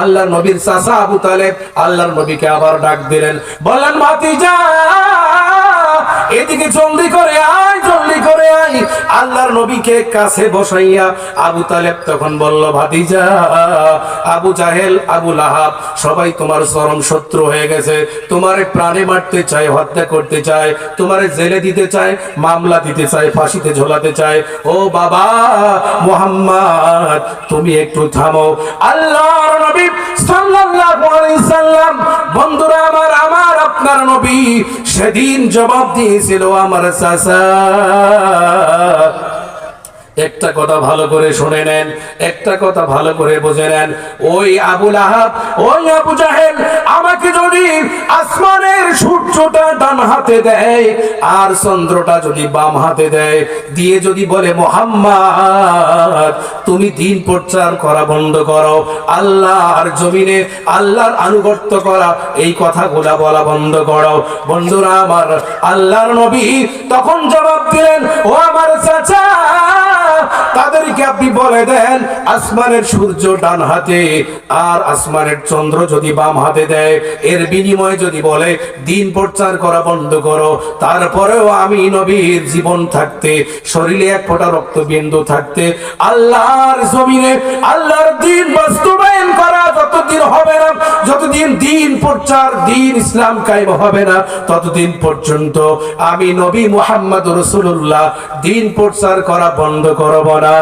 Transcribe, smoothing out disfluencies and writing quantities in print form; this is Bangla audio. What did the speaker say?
আল্লাহর নবীর চাচা আবু তালেব আল্লাহর নবীকে আবার ডাক দিলেন, বললেন ভাতিজা এদিকে জলদি করে আয়, জলদি করে আয়। আল্লাহর নবীকে কাছে বসাইয়া আবু তালেব তখন বলল, ভাতিজা আবু জাহেল আবু লাহাব সবাই তোমার চরম শত্রু হয়ে গেছে, তোমারে প্রাণে মারতে চায়, হত্যা করতে চায়, তোমারে জেলে দিতে চায়, মামলা দিতে চায়, ফাঁসিতে ঝোলাতে চায়। ও বাবা মুহাম্মদ তুমি একটু থামো। আল্লাহর নবী সাল্লাল্লাহু আলাইহি সাল্লাম, বন্ধুরা আমার আপনার নবী সেদিন জবাব দিয়েছিল, আমার চাচা। একটা কথা ভালো করে শুনে নেন, একটা কথা ভালো করে বুঝে নেন। ওই আবু লাহাব, ওই আবু জাহেল আমাকে যদি আসমানের সূর্যটা ডান হাতে দেয় আর চন্দ্রটা যদি বাম হাতে দেয়, দিয়ে যদি বলে মুহাম্মদ তুমি দিন প্রচার করা বন্ধ করো, আল্লাহর জমিনে আল্লাহর আনুগত্য করা, এই কথাগুলা বলা বন্ধ করো। বন্ধুরা আমার, আল্লাহর নবী তখন জবাব দিলেন, ও আমার চাচা তাদেরকে আপনি বলে দেন আসমানের সূর্য ডান হাতে আর আসমানের চন্দ্র যদি বাম হাতে দেয়, এর বিনিময়ে যদি বলে দিন প্রচার করা বন্ধ করো, তারপরেও আমি নবীর জীবন থাকতে, শরীরে এক ফোঁটা রক্তবিন্দু থাকতে, আল্লাহর জমিনে আল্লাহর দিন বাস্তবায়ন করা যতদিন হবে না, যতদিন দিন প্রচার, দিন ইসলাম কায়েম হবে না, ততদিন পর্যন্ত আমি নবী মুহাম্মদ রাসূলুল্লাহ দিন প্রচার করা বন্ধ করব না।